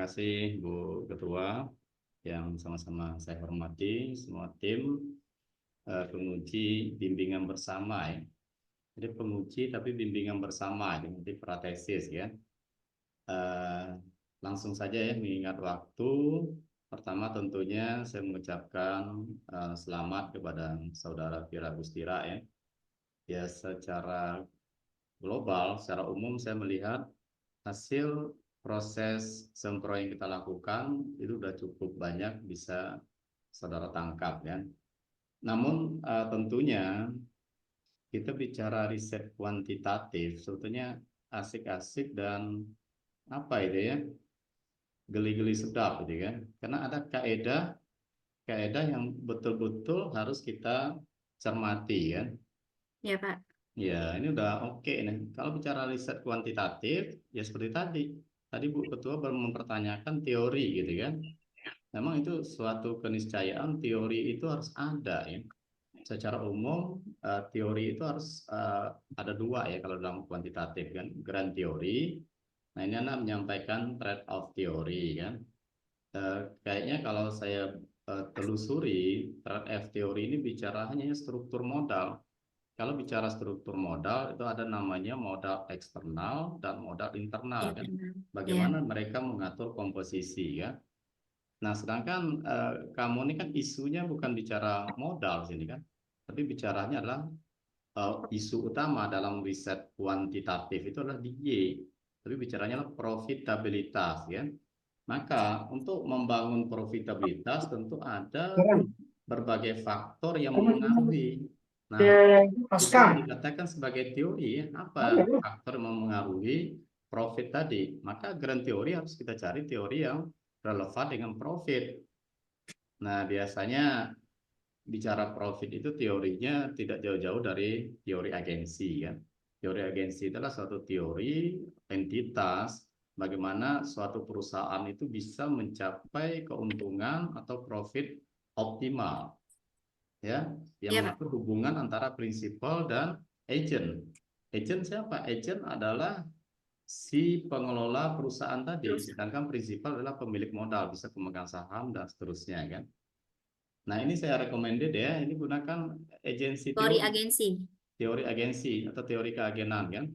kasih Bu Ketua yang sama-sama saya hormati, semua tim penguji bimbingan bersama ya. Jadi penguji tapi bimbingan bersama, jadi pratesis ya. Eh, Langsung saja ya mengingat waktu. Pertama tentunya saya mengucapkan selamat kepada Saudara Vira Gustira ya. Ya secara global, secara umum saya melihat hasil proses sempro yang kita lakukan itu sudah cukup banyak bisa saudara tangkap ya. Namun tentunya kita bicara riset kuantitatif sebetulnya asik-asik dan apa itu ya, geli-geli sedap gitu kan. Karena ada kaedah yang betul-betul harus kita cermati kan. Ya, Pak. Ya, ini udah oke nih. Kalau bicara riset kuantitatif, ya seperti tadi. Tadi Bu Ketua baru mempertanyakan teori gitu kan. Memang itu suatu keniscayaan teori itu harus ada ya. Secara umum teori itu harus ada dua ya kalau dalam kuantitatif kan. Grand teori. Nah ini Anda menyampaikan trade-off teori kan. Kayaknya kalau saya telusuri trade-off teori ini bicara hanya struktur modal. Kalau bicara struktur modal itu ada namanya modal eksternal dan modal internal Ya, kan. benar. Ya, Bagaimana mereka mengatur komposisi ya. Nah, sedangkan kamu ini kan isunya bukan bicara modal sini kan. Tapi bicaranya adalah isu utama dalam riset kuantitatif itu adalah di Y. Tapi bicaranya adalah profitabilitas ya. Maka untuk membangun profitabilitas tentu ada berbagai faktor yang mempengaruhi. Nah, itu yang dikatakan sebagai teori ya. Apa faktor yang mempengaruhi profit tadi? Maka grand teori harus kita cari teori yang relevan dengan profit. Nah, biasanya bicara profit itu teorinya tidak jauh-jauh dari teori agensi kan. Teori agensi adalah suatu teori entitas bagaimana suatu perusahaan itu bisa mencapai keuntungan atau profit optimal ya, yang ya, Pak. mengatur hubungan antara prinsipal dan agent. Agent siapa? Agent adalah si pengelola perusahaan tadi, Terus sedangkan prinsipal adalah pemilik modal, bisa pemegang saham dan seterusnya kan. Nah, ini saya recommended ya, ini gunakan agensi teori teori, agensi. teori agensi atau teori keagenan kan.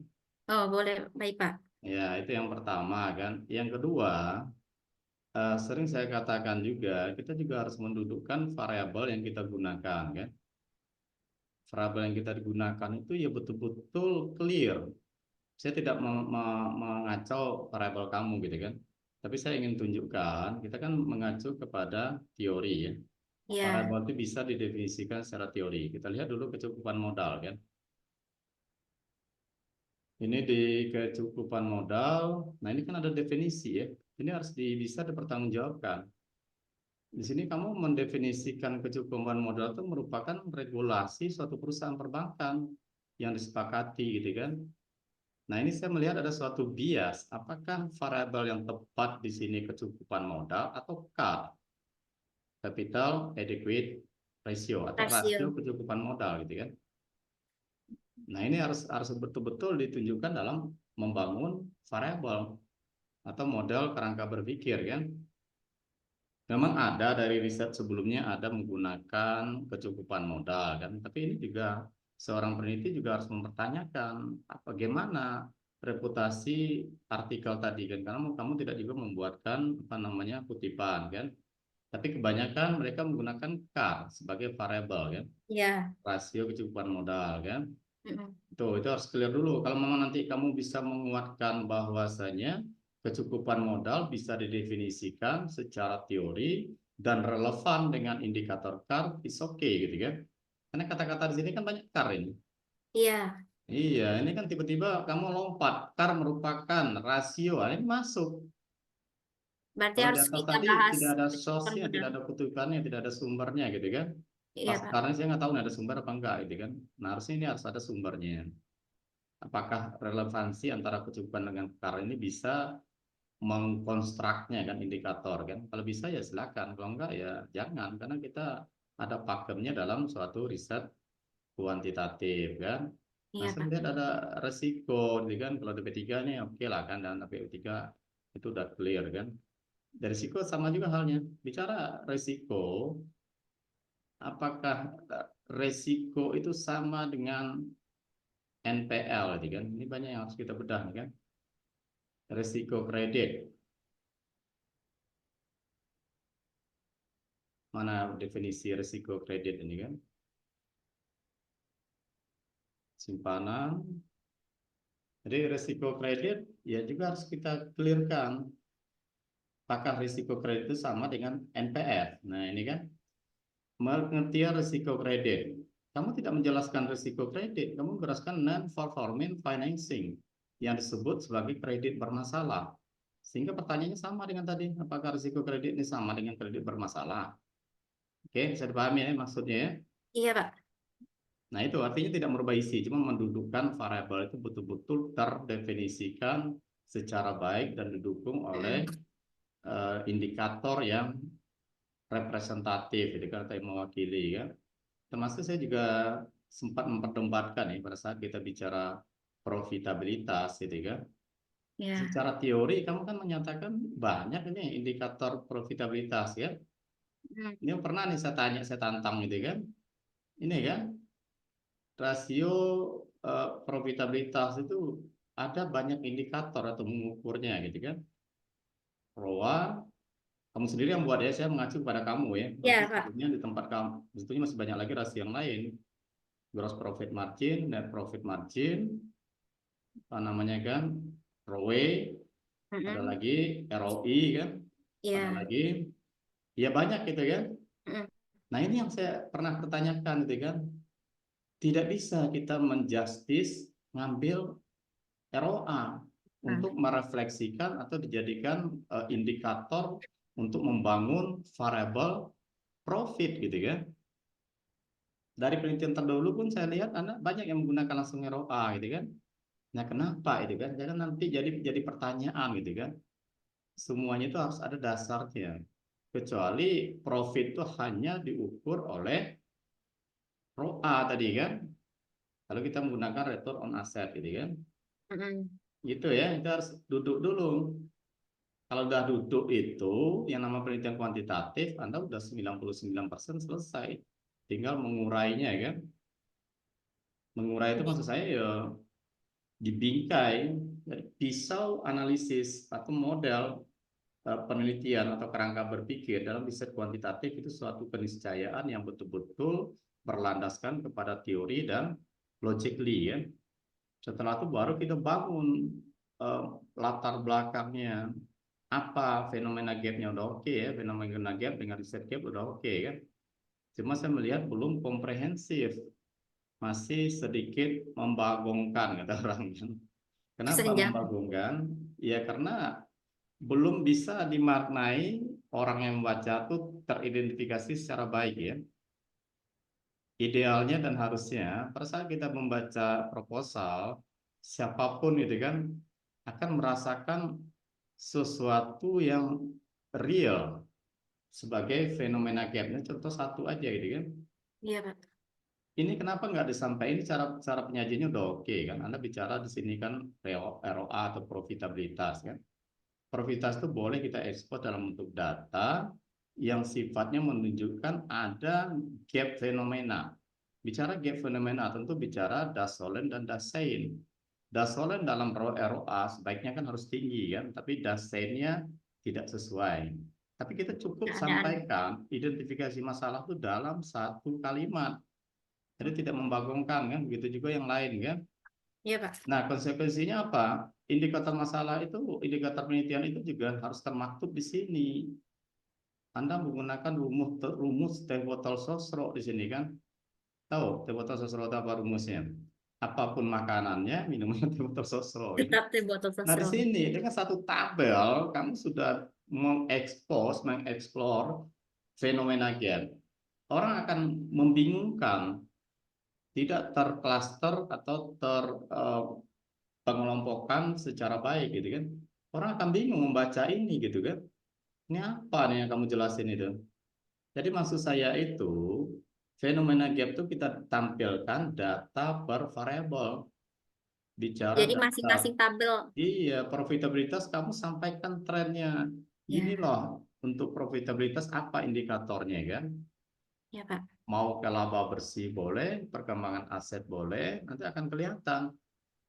Oh, boleh. Baik, Pak. Ya, itu yang pertama kan. Yang kedua, sering saya katakan juga, kita juga harus mendudukkan variabel yang kita gunakan kan. Variabel yang kita digunakan itu ya betul-betul clear. Saya tidak mengacau variabel kamu gitu kan. Tapi saya ingin tunjukkan, kita kan mengacu kepada teori ya. Ya, Variabel itu bisa didefinisikan secara teori. Kita lihat dulu kecukupan modal kan. Ini di kecukupan modal. Nah, ini kan ada definisi ya. Ini harus bisa dipertanggungjawabkan. Di sini kamu mendefinisikan kecukupan modal itu merupakan regulasi suatu perusahaan perbankan yang disepakati gitu kan. Nah, ini saya melihat ada suatu bias. Apakah variabel yang tepat di sini kecukupan modal atau CAR, Capital Adequate Ratio atau rasio rasio. kecukupan modal gitu kan. Nah, ini harus betul-betul ditunjukkan dalam membangun variabel atau model kerangka berpikir kan. Memang ada dari riset sebelumnya ada menggunakan kecukupan modal kan, tapi ini juga seorang peneliti juga harus mempertanyakan bagaimana reputasi artikel tadi kan, karena kamu tidak juga membuatkan apa namanya kutipan kan, tapi kebanyakan mereka menggunakan CAR sebagai variabel kan, Ya. rasio kecukupan modal kan. Mm-mm. Itu harus clear dulu. Kalau memang nanti kamu bisa menguatkan bahwasanya kecukupan modal bisa didefinisikan secara teori dan relevan dengan indikator CAR, is okay gitu kan. Karena kata-kata di sini kan banyak CAR ini. Iya. Iya, ini kan tiba-tiba kamu lompat, CAR merupakan rasio, nah, ini masuk. Berarti Kalau di harus atas kita tadi bahas tidak ada kecukupan source-nya, modal. tidak ada kutukannya, tidak ada sumbernya gitu kan. Iya, Pas Pak. karena saya nggak tahu nih ada sumber apa enggak gitu kan. Nah harusnya ini harus ada sumbernya. Apakah relevansi antara kecukupan dengan CAR ini bisa mengkonstruknya kan indikator kan. Kalau bisa ya silakan, kalau enggak ya jangan, karena kita ada pakemnya dalam suatu riset kuantitatif kan. Nah, Iya, saya Pak. melihat ada resiko gitu kan, kalau DP3 ini oke lah kan, dan DP3 itu udah clear kan. Dari risiko sama juga halnya. Bicara risiko, apakah risiko itu sama dengan NPL, gitu kan? Ini banyak yang harus kita bedah, kan? Risiko kredit. Mana definisi risiko kredit ini, kan? Simpanan. Jadi risiko kredit ya juga harus kita clearkan. Apakah risiko kredit itu sama dengan NPF? Nah, ini kan pengertian risiko kredit. Kamu tidak menjelaskan risiko kredit, kamu menjelaskan non-performing financing yang disebut sebagai kredit bermasalah. Sehingga pertanyaannya sama dengan tadi, apakah risiko kredit ini sama dengan kredit bermasalah? Oke, bisa dipahami ya maksudnya ya? Iya, Pak. Nah, itu artinya tidak merubah isi, cuma mendudukkan variabel itu betul-betul terdefinisikan secara baik dan didukung oleh indikator yang representatif, itu kan yang mewakili, kan. Termasuk saya juga sempat memperdebatkan ya pada saat kita bicara profitabilitas, gitu kan. Iya. Secara teori kamu kan menyatakan banyak ini indikator profitabilitas, ya. Ini pernah nih saya tanya, saya tantang, gitu kan. Ini kan rasio profitabilitas itu ada banyak indikator atau mengukurnya, gitu kan. ROA, kamu sendiri yang buat ya, saya mengacu kepada kamu ya. Iya, Berarti Pak. sebetulnya di tempat kamu, sebetulnya masih banyak lagi rasio yang lain. Gross profit margin, net profit margin, apa namanya kan, ROE, ada Mm-mm. lagi ROI kan, ada Iya. lagi, ya banyak gitu kan. Mm-mm. Nah, ini yang saya pernah pertanyakan gitu kan. Tidak bisa kita menjustis ngambil ROA Nah, untuk merefleksikan atau dijadikan indikator untuk membangun variabel profit, gitu kan. Dari penelitian terdahulu pun saya lihat Anda banyak yang menggunakan langsung ROA, gitu kan. Nah, kenapa itu kan? Jangan nanti jadi pertanyaan, gitu kan. Semuanya itu harus ada dasarnya. Kecuali profit itu hanya diukur oleh ROA tadi kan. Kalau kita menggunakan return on asset, gitu kan. mm-mm. Gitu ya, kita harus duduk dulu. Kalau udah duduk itu, yang nama penelitian kuantitatif, Anda udah 99% selesai. Tinggal mengurainya kan. Mengurai itu maksud saya ya dibingkai dari pisau analisis atau model penelitian atau kerangka berpikir dalam riset kuantitatif itu suatu keniscayaan yang betul-betul berlandaskan kepada teori dan logically, ya. Setelah itu baru kita bangun latar belakangnya, apa fenomena gapnya udah oke ya, fenomena gap dengan riset gap udah oke kan. Cuma saya melihat belum komprehensif, masih sedikit membagongkan kata orang. Kenapa Kesenjangan. membagongkan? Ya karena belum bisa dimaknai, orang yang membaca itu teridentifikasi secara baik ya. Idealnya dan harusnya pada saat kita membaca proposal, siapapun itu kan akan merasakan sesuatu yang real sebagai fenomena gapnya. Contoh satu aja gitu kan. Iya, Pak. Ini kenapa nggak disampaikan? Ini cara cara penyajiannya udah oke kan. Anda bicara di sini kan ROA atau profitabilitas kan. Profitabilitas itu boleh kita ekspor dalam bentuk data yang sifatnya menunjukkan ada gap fenomena. Bicara gap fenomena tentu bicara Dasolen dan Dasein. Dasolen dalam ROA sebaiknya kan harus tinggi kan, tapi Daseinnya tidak sesuai. Tapi kita cukup Keadaan. sampaikan identifikasi masalah itu dalam satu kalimat. Jadi tidak membagongkan kan, begitu juga yang lain kan. Iya, Pak. Nah, konsekuensinya apa? Indikator masalah itu, indikator penelitian itu juga harus termaktub di sini. Anda menggunakan rumus teh botol sosro di sini kan? Tahu teh botol sosro itu apa rumusnya? Apapun makanannya, minumannya teh botol sosro. Gitu. Tetap di botol Nah, di sosro. sini dengan satu tabel kamu sudah mengeksplor fenomena gap. Orang akan membingungkan, tidak terklaster atau pengelompokan secara baik gitu kan. Orang akan bingung membaca ini gitu kan. Ini apa nih yang kamu jelasin itu? Jadi maksud saya itu fenomena gap itu kita tampilkan data per variabel. Bicara Jadi data, masing-masing tabel. iya, profitabilitas kamu sampaikan trennya. Ini Ya, loh untuk profitabilitas apa indikatornya kan? ya Pak. Mau ke laba bersih boleh, perkembangan aset boleh, nanti akan kelihatan.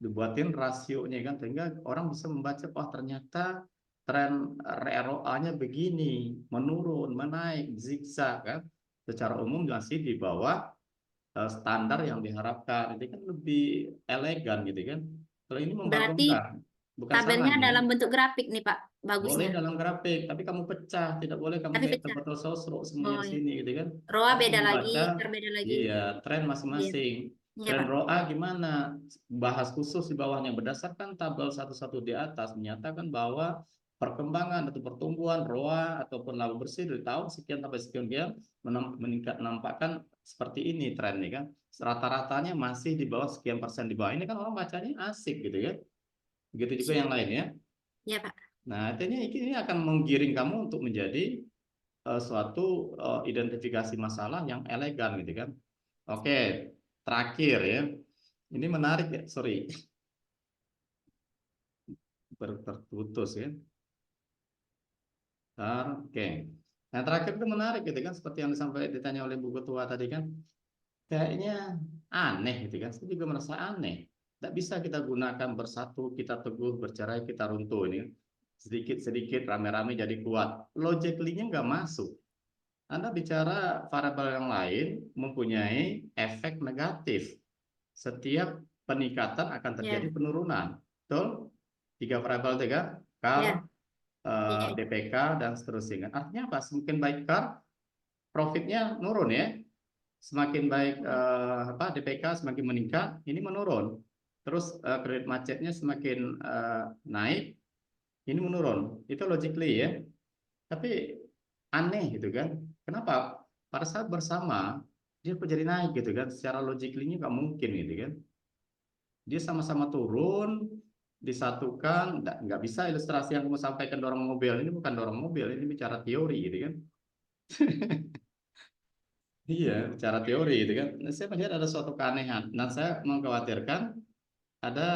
Dibuatin rasionya kan, sehingga orang bisa membaca, oh ternyata tren ROA-nya begini, menurun, menaik, zigzag kan. Secara umum masih di bawah standar yang diharapkan. Itu kan lebih elegan gitu kan. Kalau ini Berarti membanggakan, bukan salah tabelnya ini kan. dalam bentuk grafik nih Pak, Boleh bagusnya. dalam grafik, tapi kamu pecah, tidak boleh kamu Tapi kayak pecah. botol sosro semuanya Oh di ya. sini gitu kan. ROA Harus beda lagi, membaca, IR beda lagi. iya, tren Iya, masing-masing. iya Tren Pak. ROA gimana? Bahas khusus di bawahnya berdasarkan tabel satu-satu di atas menyatakan bahwa perkembangan atau pertumbuhan ROA ataupun laba bersih dari tahun sekian sampai sekian dia meningkat, nampakkan seperti ini trennya kan. Rata-ratanya masih di bawah sekian persen di bawah. Ini kan orang bacanya asik gitu ya. Begitu juga yang lain ya. Iya Pak. Nah, ini akan menggiring kamu untuk menjadi suatu identifikasi masalah yang elegan gitu kan. Oke, terakhir ya. Ini menarik ya, sorry, terputus ya. Oke. Nah, terakhir itu menarik gitu kan, seperti yang disampaikan ditanya oleh Bu Ketua tadi kan. Kayaknya aneh gitu kan. Saya juga merasa aneh. Tidak bisa kita gunakan bersatu, kita teguh, bercerai, kita runtuh ini. Sedikit-sedikit, rame-rame jadi kuat. Logically-nya nggak masuk. Anda bicara variabel yang lain mempunyai efek negatif. Setiap peningkatan akan terjadi Iya, penurunan. Betul? Tiga variabel tiga, iya, CAR, iya. DPK, dan seterusnya. Artinya apa? Semakin baik CAR, profitnya nurun ya. Semakin baik DPK semakin meningkat, ini menurun. Terus kredit macetnya semakin naik, ini menurun. Itu logically ya. Tapi aneh gitu kan. Kenapa? Pada saat bersama dia kok jadi naik gitu kan. Secara logically-nya nggak mungkin gitu kan. Dia sama-sama turun, disatukan, nggak bisa ilustrasi yang kamu sampaikan dorong mobil. Ini bukan dorong mobil, ini bicara teori gitu kan. Iya, bicara teori gitu kan. Nah, saya melihat ada suatu keanehan. Nah, saya mengkhawatirkan ada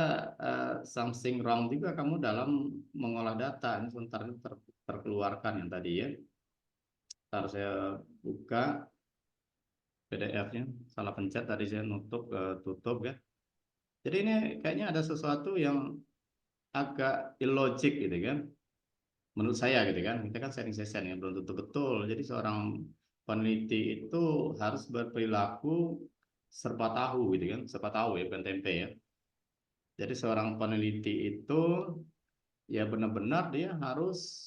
something wrong juga kamu dalam mengolah data. Ini sebentar ini terkeluarkan yang tadi ya. Harus saya buka PDF-nya. Salah pencet tadi saya tutup ya. Jadi ini kayaknya ada sesuatu yang agak illogic gitu kan. Menurut saya gitu kan. Kita kan sharing session ya, belum tentu betul. Jadi seorang peneliti itu harus berperilaku serba tahu gitu kan. Serba tahu ya, bukan tempe ya. Jadi seorang peneliti itu ya benar-benar dia harus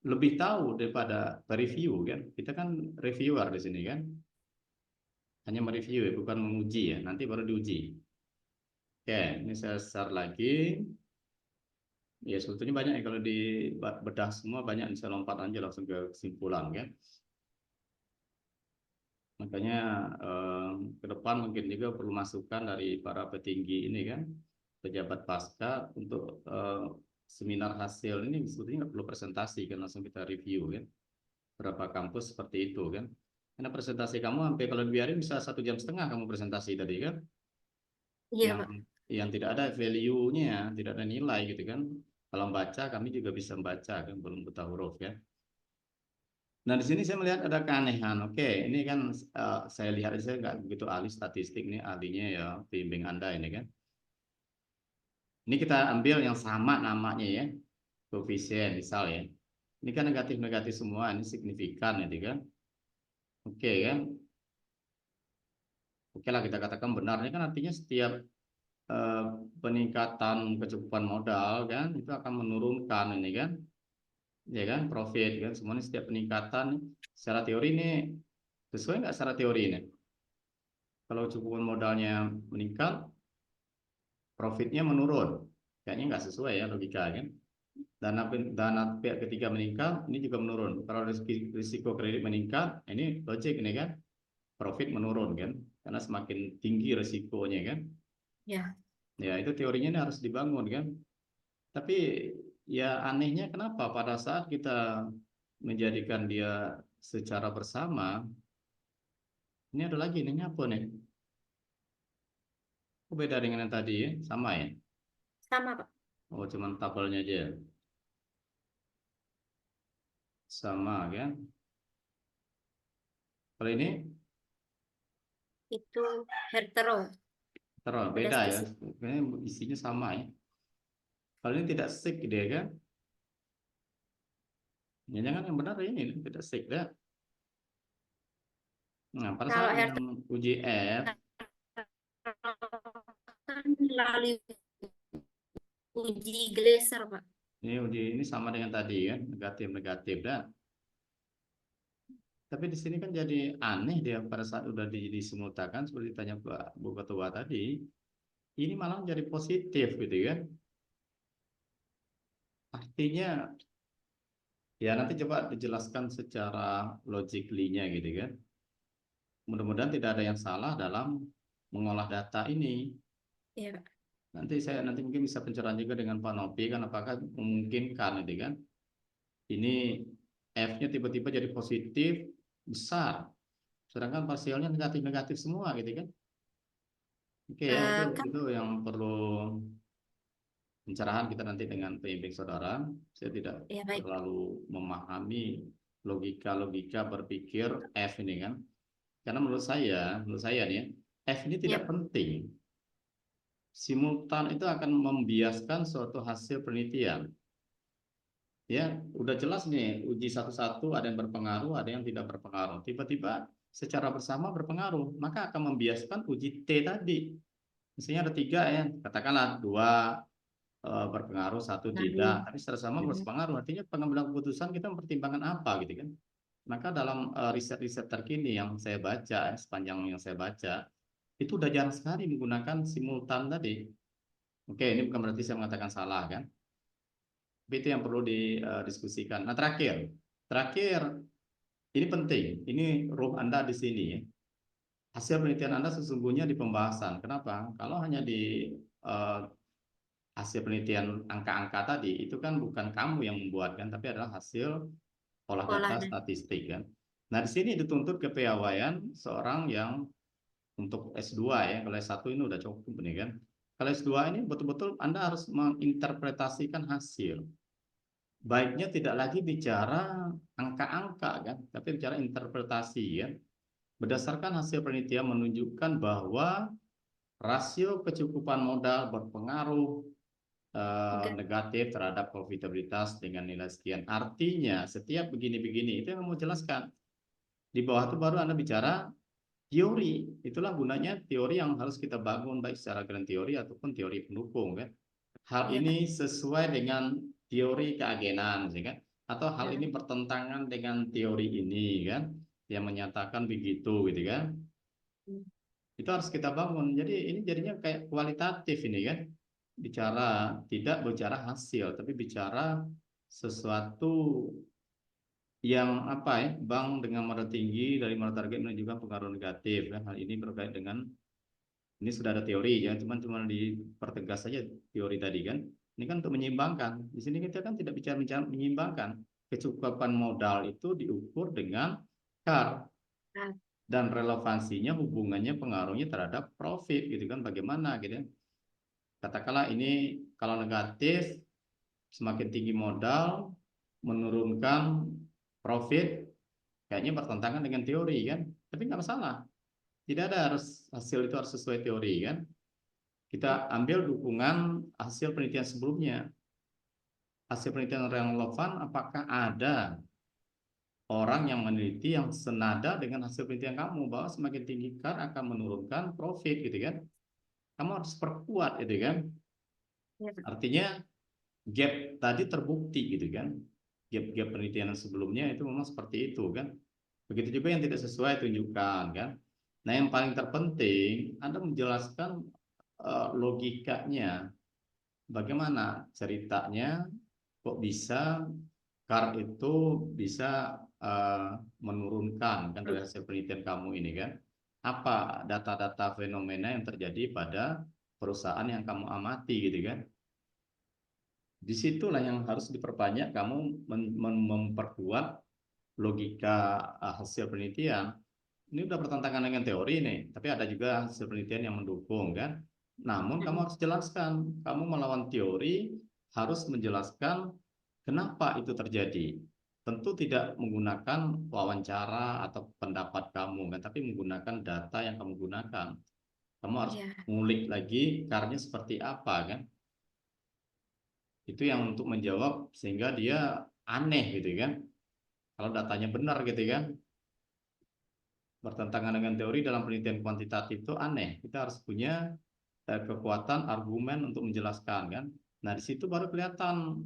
lebih tahu daripada review kan. Kita kan reviewer di sini kan. Hanya mereview ya, bukan menguji ya. Nanti baru diuji. Oke, ini saya share lagi. Ya sebetulnya banyak ya kalau di bedah semua banyak bisa lompat aja langsung ke kesimpulan kan. Makanya ke depan mungkin juga perlu masukan dari para petinggi ini kan, pejabat pasca untuk seminar hasil ini sebetulnya nggak perlu presentasi kan, langsung kita review kan. Berapa kampus seperti itu kan. Karena presentasi kamu hampir kalau dibiarin bisa 1,5 jam kamu presentasi tadi kan, Iya, yang Pak. tidak ada value-nya, tidak ada nilai gitu kan. Kalau membaca kami juga bisa membaca kan, belum buta huruf kan. Nah, di sini saya melihat ada keanehan. Oke, ini kan saya lihat saya nggak begitu ahli statistik nih, ahlinya ya bimbing Anda ini kan. Ini kita ambil yang sama namanya ya, koefisien misal ya. Ini kan negatif-negatif semua, ini signifikan itu kan. Oke kan. Oke lah kita katakan benar. Ini kan artinya setiap eh, peningkatan kecukupan modal kan itu akan menurunkan ini kan, ya kan, profit kan. Semuanya setiap peningkatan secara teori ini sesuai nggak secara teori ini? Kalau kecukupan modalnya meningkat, profitnya menurun. Kayaknya nggak sesuai ya logika kan. Dana pihak ketiga meningkat, ini juga menurun. Kalau risiko kredit meningkat, ini logik ini kan, profit menurun kan, karena semakin tinggi risikonya kan. Ya. Ya itu teorinya ini harus dibangun kan. Tapi ya anehnya kenapa pada saat kita menjadikan dia secara bersama, ini ada lagi ini apa nih? Kok beda dengan yang tadi ya? Sama ya? Sama, Pak. Oh cuman tabelnya aja. sama kan. Kalau ini Itu hetero. terus Udah beda ya. spesifik. Kayaknya isinya sama ya. Kalau ini tidak stick dia kan. Ya, jangan yang benar ini tidak stick ya. Nah, pada Kalau saat hetero yang uji F, kan melalui uji Glaser, Pak. ini uji ini sama dengan tadi kan, negatif-negatif dah. Tapi di sini kan jadi aneh dia pada saat udah disimultakan seperti ditanya Pak Bu Ketua tadi, ini malah jadi positif gitu kan. Artinya ya nanti coba dijelaskan secara logically-nya gitu kan. Mudah-mudahan tidak ada yang salah dalam mengolah data ini. Iya, Pak. Nanti mungkin bisa pencerahan juga dengan Pak Nopi kan apakah memungkinkan gitu kan. Ini F-nya tiba-tiba jadi positif besar, sedangkan parsialnya negatif-negatif semua gitu kan. Oke ya, Kan itu yang perlu pencerahan kita nanti dengan pembimbing saudara. Saya tidak ya baik. terlalu memahami logika-logika berpikir F ini kan. Karena menurut saya nih, F ini tidak Ya, penting. Simultan itu akan membiaskan suatu hasil penelitian. Ya, udah jelas nih, uji satu-satu ada yang berpengaruh, ada yang tidak berpengaruh. Tiba-tiba secara bersama berpengaruh, maka akan membiaskan uji T tadi. Misalnya ada tiga ya, katakanlah dua berpengaruh, satu lalu tidak. Tapi secara sama berpengaruh, artinya pengambilan keputusan kita mempertimbangkan apa gitu kan. Maka dalam riset-riset terkini yang saya baca, sepanjang yang saya baca, itu udah jarang sekali menggunakan simultan tadi. Oke, ini bukan berarti saya mengatakan salah kan. Tapi itu yang perlu didiskusikan. Nah, terakhir ini penting. Ini ruh Anda di sini ya. Hasil penelitian Anda sesungguhnya di pembahasan. Kenapa? Kalau hanya di eh, hasil penelitian angka-angka tadi, itu kan bukan kamu yang membuatkan, tapi adalah hasil olah sekolah data dan statistik kan. Nah, di sini dituntut kepiawaian seorang yang untuk S2 ya. Kalau S1 ini udah cukup nih kan. Kalau S2 ini betul-betul Anda harus menginterpretasikan hasil. Baiknya tidak lagi bicara angka-angka kan, tapi bicara interpretasi ya. Berdasarkan hasil penelitian menunjukkan bahwa rasio kecukupan modal berpengaruh enggak. negatif terhadap profitabilitas dengan nilai sekian. Artinya setiap begini-begini itu yang mau jelaskan. Di bawah itu baru Anda bicara teori. Itulah gunanya teori yang harus kita bangun baik secara grand teori ataupun teori pendukung kan. Hal Iya, Pak. ini sesuai dengan teori keagenan, ya kan? Atau hal Ya. ini bertentangan dengan teori ini, kan? Yang menyatakan begitu, gitu kan? Hmm. Itu harus kita bangun. Jadi ini jadinya kayak kualitatif ini, kan? Tidak bicara hasil, tapi bicara sesuatu yang apa ya? Bank dengan modal tinggi dari modal target menunjukkan pengaruh negatif, kan? Hal ini berkait dengan ini sudah ada teori ya, cuma dipertegas saja teori tadi kan. Ini kan untuk menyeimbangkan. Di sini kita kan tidak bicara menyeimbangkan. Kecukupan modal itu diukur dengan CAR Nah, dan relevansinya hubungannya pengaruhnya terhadap profit gitu kan bagaimana gitu ya. Katakanlah ini kalau negatif semakin tinggi modal menurunkan profit kayaknya bertentangan dengan teori kan. Tapi nggak masalah. Tidak ada harus hasil itu harus sesuai teori kan. Kita ambil dukungan hasil penelitian sebelumnya. Hasil penelitian yang relevan, apakah ada orang yang meneliti yang senada dengan hasil penelitian kamu bahwa semakin tinggi CAR akan menurunkan profit gitu kan. Kamu harus perkuat gitu kan. ya, Pak. Artinya gap tadi terbukti gitu kan. Gap-gap penelitian sebelumnya itu memang seperti itu kan. Begitu juga yang tidak sesuai tunjukkan kan. Nah, yang paling terpenting Anda menjelaskan logikanya. Bagaimana ceritanya kok bisa CAR itu bisa menurunkan kan dari hasil penelitian kamu ini kan? Apa data-data fenomena yang terjadi pada perusahaan yang kamu amati gitu kan? Disitulah yang harus diperbanyak kamu memperkuat logika hasil penelitian. Ini udah bertentangan dengan teori nih, tapi ada juga hasil penelitian yang mendukung kan. Namun kamu Hmm. harus jelaskan, kamu melawan teori harus menjelaskan kenapa itu terjadi. tentu tidak menggunakan wawancara atau pendapat kamu kan, tapi menggunakan data yang kamu gunakan. Kamu harus Ya, ngulik lagi karnya seperti apa kan. Itu yang untuk menjawab sehingga dia aneh gitu kan. Kalau datanya benar gitu kan, bertentangan dengan teori dalam penelitian kuantitatif itu aneh. Kita harus punya kekuatan argumen untuk menjelaskan kan. Nah, di situ baru kelihatan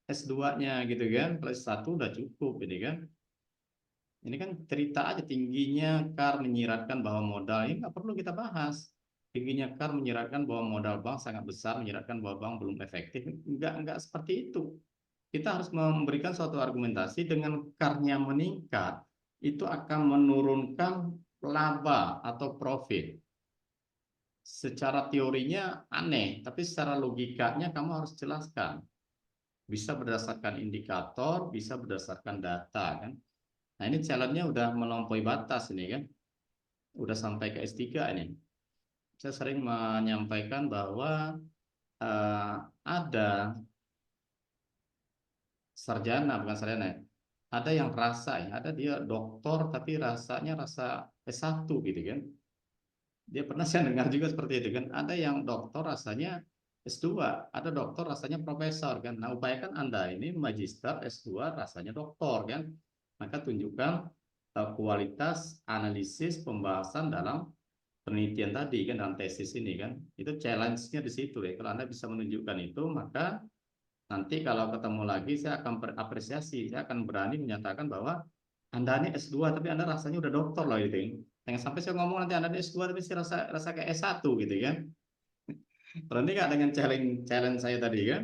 S2-nya gitu kan. Kalau S1 udah cukup ini kan. Ini kan cerita aja tingginya CAR menyiratkan bahwa modal ini nggak perlu kita bahas. Tingginya CAR menyiratkan bahwa modal bank sangat besar, menyiratkan bahwa bank belum efektif. Nggak seperti itu. Kita harus memberikan suatu argumentasi dengan CAR-nya meningkat, itu akan menurunkan laba atau profit. Secara teorinya aneh, tapi secara logikanya kamu harus jelaskan. Bisa berdasarkan indikator, bisa berdasarkan data kan. Nah ini challenge-nya udah melampaui batas ini kan. Udah sampai ke S3 ini. Saya sering menyampaikan bahwa ada sarjana, bukan sarjana ya. Ada yang rasa ya, ada dia doktor tapi rasanya rasa S1 gitu kan. Dia pernah saya dengar juga seperti itu kan. Ada yang doktor rasanya S2, ada doktor rasanya profesor kan. Nah, upayakan Anda ini magister S2 rasanya doktor kan. Maka tunjukkan kualitas analisis pembahasan dalam penelitian tadi kan, dalam tesis ini kan. Itu challenge-nya di situ ya. Kalau Anda bisa menunjukkan itu, maka nanti kalau ketemu lagi saya akan berapresiasi, saya akan berani menyatakan bahwa Anda ini S2 tapi Anda rasanya udah doktor loh gitu. Jangan sampai saya ngomong nanti Anda ini S2 tapi saya rasa kayak S1 gitu kan. Berarti nggak dengan challenge challenge saya tadi kan?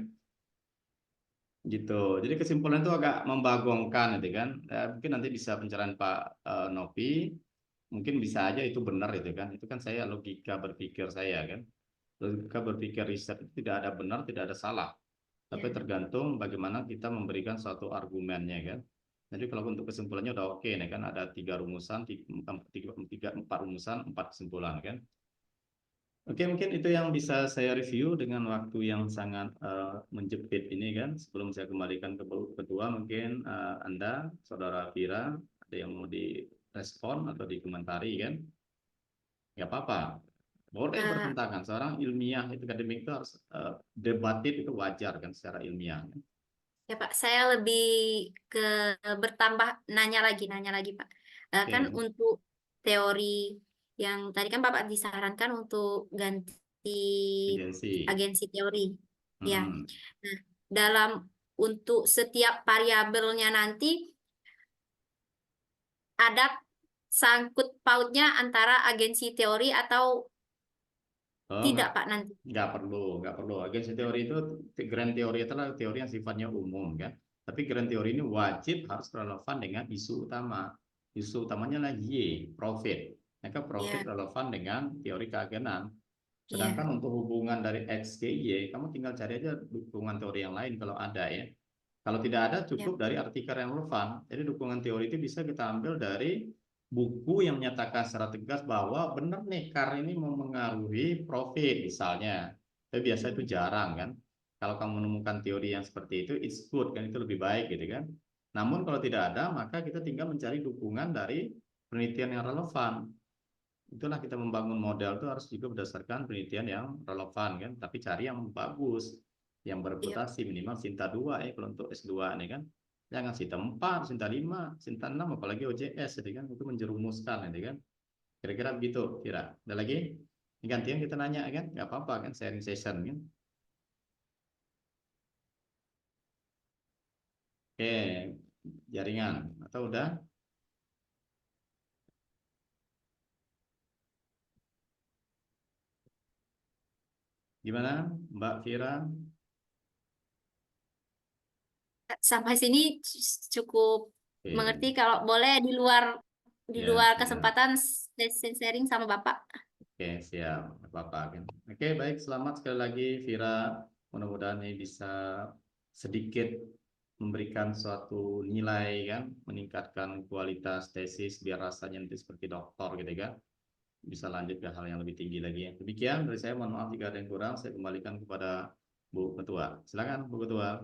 Gitu. Jadi kesimpulan itu agak membagongkan gitu kan. Ya, mungkin nanti bisa pencerahan Pak Novi, mungkin bisa aja itu benar itu kan. Itu kan saya logika berpikir saya kan. Logika berpikir riset itu tidak ada benar, tidak ada salah. Tapi ya, tergantung bagaimana kita memberikan suatu argumennya kan. Jadi kalau untuk kesimpulannya udah oke nih kan, ada tiga rumusan, empat rumusan, empat kesimpulan kan. Oke, mungkin itu yang bisa saya review dengan waktu yang sangat menjepit ini kan. Sebelum saya kembalikan ke kedua, mungkin Anda, Saudara Vira, ada yang mau direspon atau dikomentari kan? Nggak apa-apa. Boleh Eh, bertentangan. Seorang ilmiah itu akademik itu harus debatit itu wajar kan secara ilmiah. ya Pak, saya lebih ke bertambah nanya lagi Pak. Kan Oke, untuk teori yang tadi kan Bapak disarankan untuk ganti agensi. agensi teori. Ya. Hmm. Nah, dalam untuk setiap variabelnya nanti ada sangkut pautnya antara agensi teori atau Oh, tidak Pak nanti. nggak perlu. Agensi teori itu, grand teori itu adalah teori yang sifatnya umum kan. Tapi grand teori ini wajib harus relevan dengan isu utama. Isu utamanya adalah Y, profit. Maka profit Ya, relevan dengan teori keagenan. Sedangkan ya, untuk hubungan dari X ke Y, kamu tinggal cari aja dukungan teori yang lain kalau ada ya. Kalau tidak ada, ya, cukup dari artikel yang relevan. Jadi dukungan teori itu bisa kita ambil dari buku yang menyatakan secara tegas bahwa benar nih CAR ini memengaruhi profit misalnya. Tapi biasa itu jarang kan. Kalau kamu menemukan teori yang seperti itu, it's good kan, itu lebih baik gitu kan. Namun kalau tidak ada, maka kita tinggal mencari dukungan dari penelitian yang relevan. Itulah kita membangun model itu harus juga berdasarkan penelitian yang relevan kan, tapi cari yang bagus, yang ya. bereputasi minimal Sinta 2 ya kalau untuk S2 nih kan. Jangan Sinta 4, Sinta 5, Sinta 6 apalagi OJS jadi kan itu menjerumuskan ini kan. Kira-kira begitu, kira. Ada lagi? Ini gantian kita nanya kan, nggak apa-apa kan sharing session kan. Oke, jaringan atau udah? Gimana Mbak Vira? Sampai sini cukup mengerti. Oke, Kalau boleh di ya luar siap. kesempatan sharing sama Bapak. Oke, siap. Nggak apa-apa kan. Oke, baik. Selamat sekali lagi, Vira. Mudah-mudahan ini bisa sedikit memberikan suatu nilai kan, meningkatkan kualitas tesis biar rasanya nanti seperti doktor gitu kan. Bisa lanjut ke hal yang lebih tinggi lagi ya. Demikian dari saya, mohon maaf jika ada yang kurang. Saya kembalikan kepada Bu Ketua. Silakan, Bu Ketua.